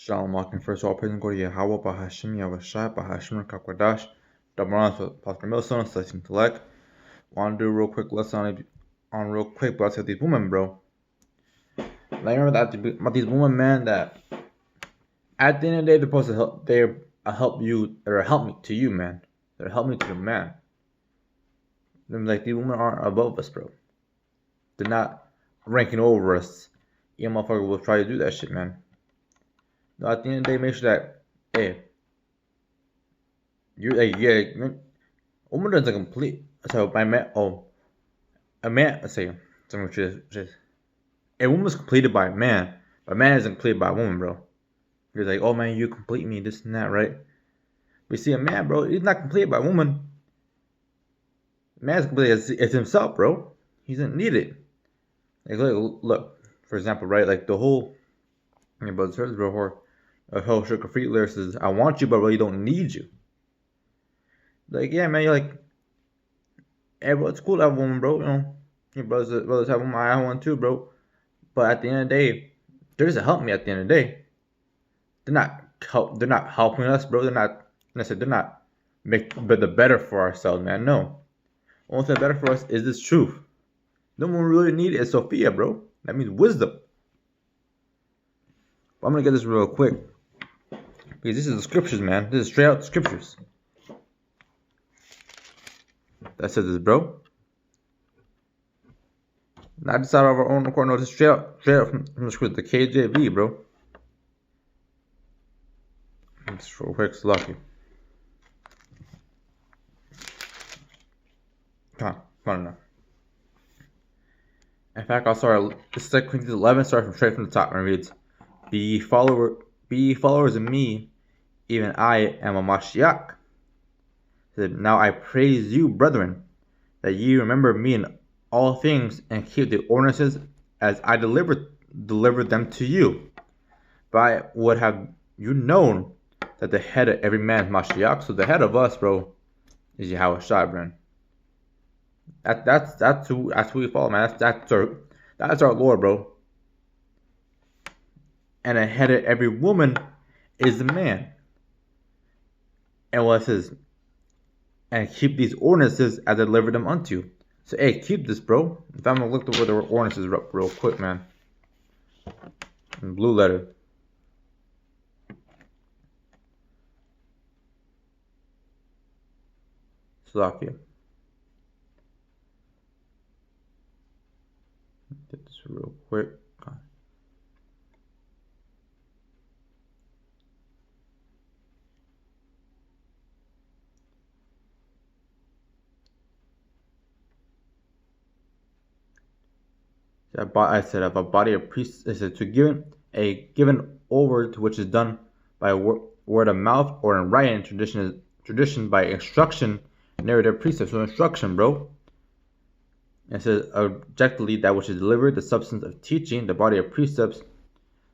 Shalom, Malkin. First of all, praise and glory to Yahweh, Bahashim, Yahweh Bahashim, Kakwadash, Dabaran, Pastor Milson, Slicing Telek. Want to do a real quick lesson on real quick about these women, bro. Like, remember that about these women, man, that at the end of the day, they're supposed to help, help you, or help me to you, man. They're help me to the man. They're like, these women aren't above us, bro. They're not ranking over us. Yeah, motherfucker will try to do that shit, man. No, at the end of the day, make sure that, hey, you're like, yeah, a woman doesn't complete. So, a man, let's say, a woman's completed by a man, but a man isn't completed by a woman, bro. You're like, oh man, you complete me, this and that, right? But you see, a man, bro, he's not completed by a woman. A man's completed as himself, bro. He doesn't need it. Like, look, for example, right? Like the whole, but the bro, a whole Sugar Free lyrics is, I want you, but really don't need you. Like, yeah, man, you're like, hey, bro, it's cool to have a woman, bro. You know, your brothers have a woman, I have one too, bro. But at the end of the day, they're just to help me. At the end of the day, they're not helping us, bro. They're not making the better for ourselves, man. No, only thing better for us is this truth. No one really need is Sophia, bro. That means wisdom. But I'm gonna get this real quick because this is the scriptures, man. This is straight out the scriptures. That says this, bro. Not just out of our own accord, no, just straight out from the scripture, the KJV, bro. It's real quick, it's lucky. Come on now. In fact, I'll start. This is 2 Corinthians 11, starting straight from the top, and it reads, Be ye followers of me, even I am a Mashiach. Now I praise you, brethren, that ye remember me in all things, and keep the ordinances as I delivered them to you. But I would have you known that the head of every man is Mashiach. So the head of us, bro, is Yahweh Shai, bro. That's who we follow, man. That's our Lord, bro. And the head of every woman is the man. And what it says, and keep these ordinances as I deliver them unto you. So hey, keep this, bro. If I'm gonna look over the ordinances real quick, man. In blue letter. Slovakia. Get this real quick. I said of a body of priests. I said given over to which is done by word of mouth or in writing, tradition by instruction, narrative precept. So instruction, bro. It says objectively that which is delivered, the substance of teaching, the body of precepts.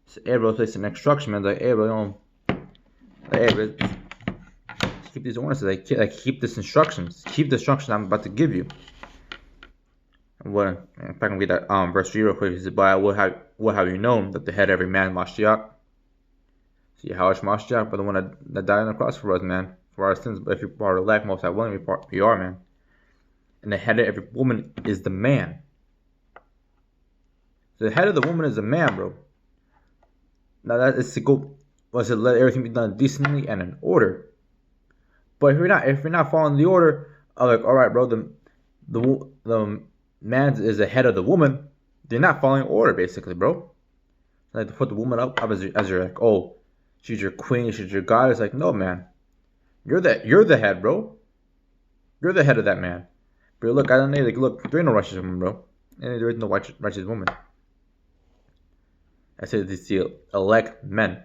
So everybody places an instruction, man. Like, hey, bro, keep these ordinances. Like, keep this instructions. Keep the instruction I'm about to give you. What if I can read that verse 3 real quick? He says, "But what have you known that the head of every man Mashiach?" See how it's Mashiach, but the one that died on the cross for us, man, for our sins. But if you're part of life, most I willing we are, man. And the head of every woman is the man. So the head of the woman is the man, bro. Now that is to go was to let everything be done decently and in order. But if you're not following the order, I'm like, all right, bro, the man is the head of the woman. They're not following order, basically, bro. Like to put the woman up as you're like, oh, she's your queen, she's your god. It's like, no, man, you're the head, bro. You're the head of that man. But look, I don't know, like, look, there ain't no righteous woman, bro, and there is no righteous woman. I said it's the elect men.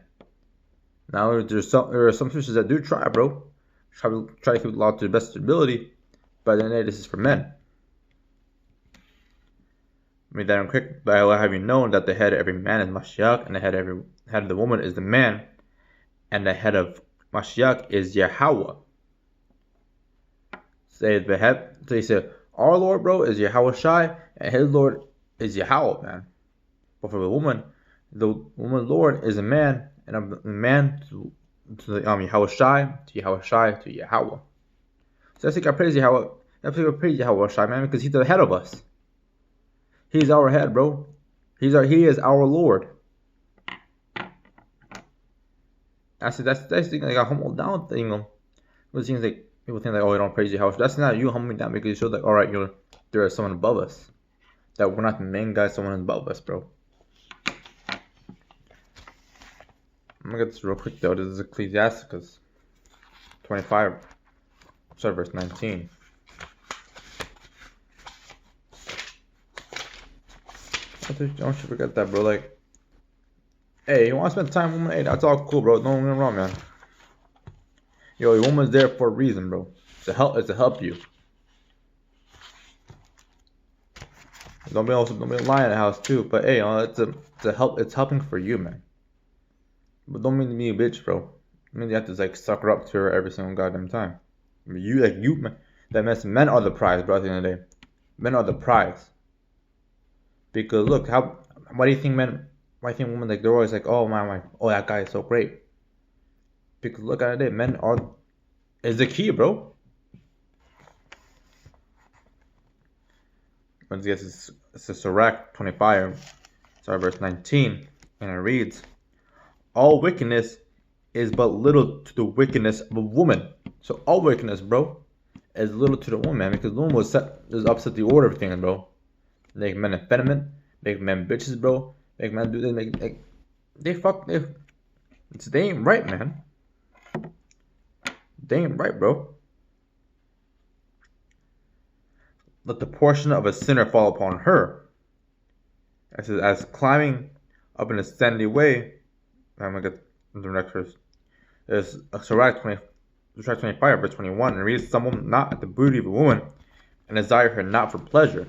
Now there are some Christians that do try, bro. Try to keep the law to the best of their ability, but then this is for men. Read that in quick. But I will have you known that the head of every man is Mashiach, and the head of the woman is the man, and the head of Mashiach is Yahweh. Say the head. So he said, our Lord, bro, is Yahweh Shai, and his Lord is Yahweh, man. But for the woman Lord is a man, and of the man to the Yahweh Shai, to Yahweh Shai, to Yahweh. So that's like I praise Yahweh. That's like I praise Yahweh Shai, man, because he's the head of us. He's our head, bro. He is our Lord. That's the thing, like a humble down thing. It seems like people think like, oh, you don't praise Yahweh. That's not you humbling down because you show that, all right, there is someone above us. That we're not the main guy, someone above us, bro. I'm gonna get this real quick though. This is Ecclesiasticus 25, sorry, verse 19. Don't you forget that, bro. Like, hey, you want to spend time with woman? Hey, that's all cool, bro. Don't get me wrong, man. Yo, your woman's there for a reason, bro. It's to help you. Don't be lying in the house too. But hey, it's helping for you, man. But don't mean to be a bitch, bro. I mean you have to like sucker up to her every single goddamn time. I mean, that means men are the prize, bro. At the end of the day, men are the prize. Because look, why do you think women like they're always like, oh oh that guy is so great? Because look at it, men is the key, bro. Once again, it's Sirach 25, verse 19, and it reads, all wickedness is but little to the wickedness of a woman. So all wickedness, bro, is little to the woman, man, because the woman is upset the order of things, bro. Make men effeminate, make men bitches, bro. Make men do this, they ain't right, man. They ain't right, bro. Let the portion of a sinner fall upon her. As climbing up in a sandy way. I'm gonna get into the next verse. There's Sirach 25, verse 21, and reads, someone not at the booty of a woman, and desire her not for pleasure.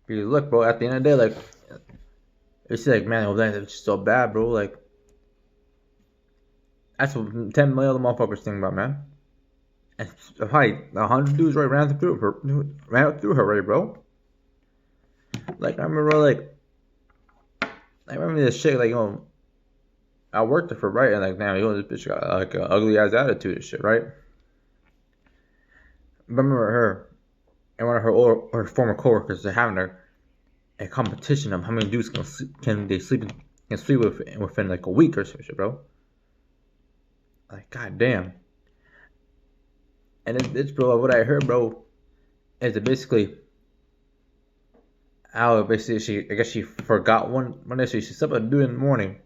Because look, bro, at the end of the day, like, it's like, man, oh, that's so bad, bro. Like, that's what 10 million other motherfuckers think about, man. And probably 100 dudes ran through her, right, bro? Like, I remember, I remember this shit, like, I worked with her, right? And, like, damn, this bitch got, like, an ugly-ass attitude and shit, right? I remember her and one of her former coworkers, they're having a competition of how many dudes can sleep within, like, a week or some shit, bro. Like, goddamn. And it's bro, what I heard, bro, is that basically, I guess she forgot one day, so she slept at 2 in the morning.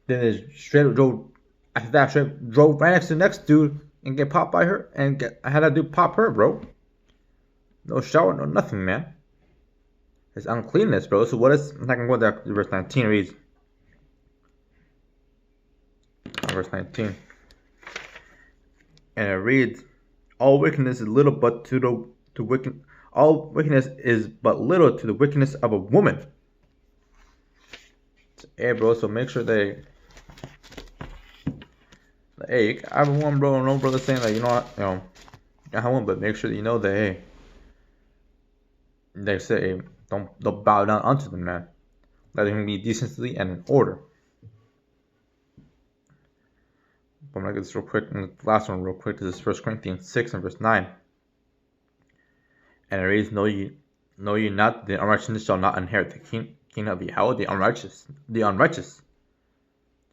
Then drove right next to the next dude and get popped by her, and I had that dude pop her, bro. No shower, no nothing, man. It's uncleanness, bro. So what is, I'm not gonna go there, verse 19 reads. Verse 19. And it reads, all wickedness is little but all wickedness is but little to the wickedness of a woman. Hey, bro, so make sure hey, I have one, bro, no brother saying like, I have one, but make sure that you know that, hey, they say, don't bow down unto them, man. Let them be decently and in order. I'm gonna get this real quick, and the last one real quick. This is 1 Corinthians 6 and verse 9. And it reads, know ye not, the unrighteous shall not inherit the kingdom of Yahweh, the unrighteous.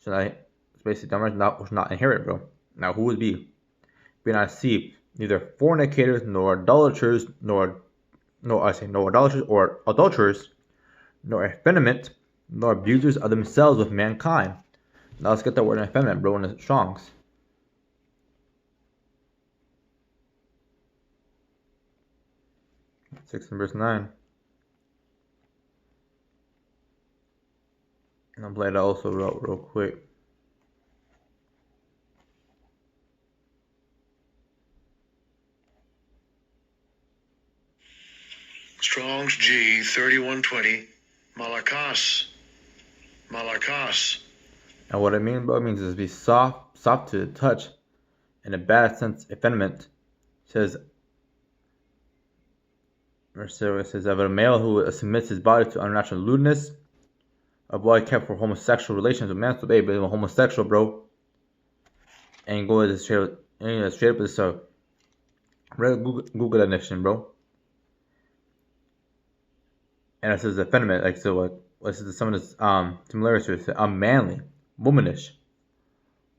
So it's basically the unrighteous will not inherit, bro. Now who would be not deceived, neither fornicators, nor idolaters, nor idolaters or adulterers, nor effeminate, nor abusers of themselves with mankind. Now let's get that word effeminate, bro, in the Strong's. Six and verse 9. And I'll play that also real quick. Strong's G 3120, Malakas. And what it means, bro, it means is be soft to the touch, in a bad sense, effeminate. It says of a male who submits his body to unnatural lewdness, a boy kept for homosexual relations with man, so baby, a homosexual, bro. And go to straight up this Google definition, bro. And it says effeminate, like so like this is some of the similarities to it. Unmanly, womanish,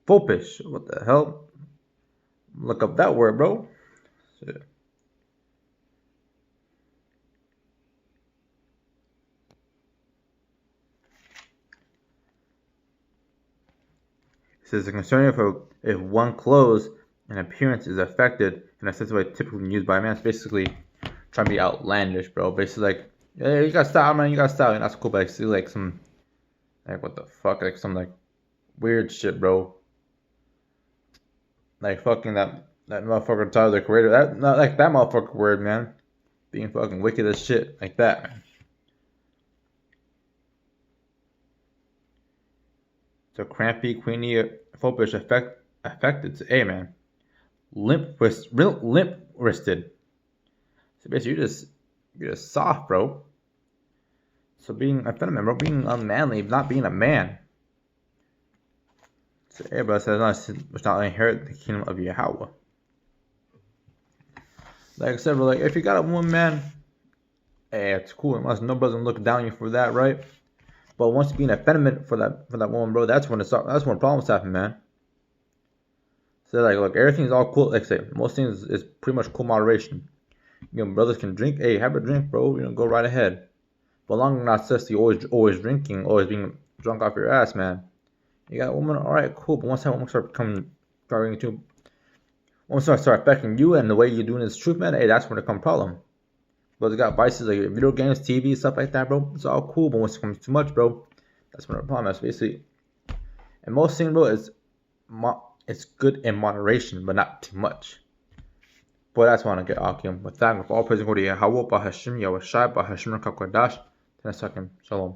fopish. What the hell? Look up that word, bro. Shit. It says the concern if one clothes and appearance is affected in a sense way typically used by a man. It's basically trying to be outlandish, bro. Basically like, yeah, you got style, man. You got style, and that's cool. But I see like some, like what the fuck, like some like weird shit, bro. Like fucking that motherfucker Tyler the Creator. That not like that motherfucker word, man. Being fucking wicked as shit like that, man. So crampy, queenie, fopish, affected. So, hey, man, limp wristed. So basically, you're just soft, bro. So being effeminate, bro, being unmanly, not being a man. So everybody says not inherit the kingdom of Yahweh. Like I said, bro, like if you got a woman, man, hey, it's cool. Unless nobody doesn't look down on you for that, right? But once you're being effeminate for that woman, bro, that's when problems happen, man. So like, look, everything's all cool. Like I say, most things is pretty much cool moderation. You know, brothers can drink. Hey, have a drink, bro. You know, go right ahead. But long as not necessarily always drinking, always being drunk off your ass, man. You got a woman, all right, cool. But once that woman start affecting you and the way you're doing this truth, man, hey, that's when it comes problem. But they got vices like video games, TV, stuff like that, bro. It's all cool, but once it comes too much, bro, that's when the problem is. Basically, and most things, bro, it's good in moderation, but not too much. But that's why I get Akim. With that, with all praise and glory to Yahweh, Bahashim, Yahweh Shai, Bahashim, Kakadash. Shalom.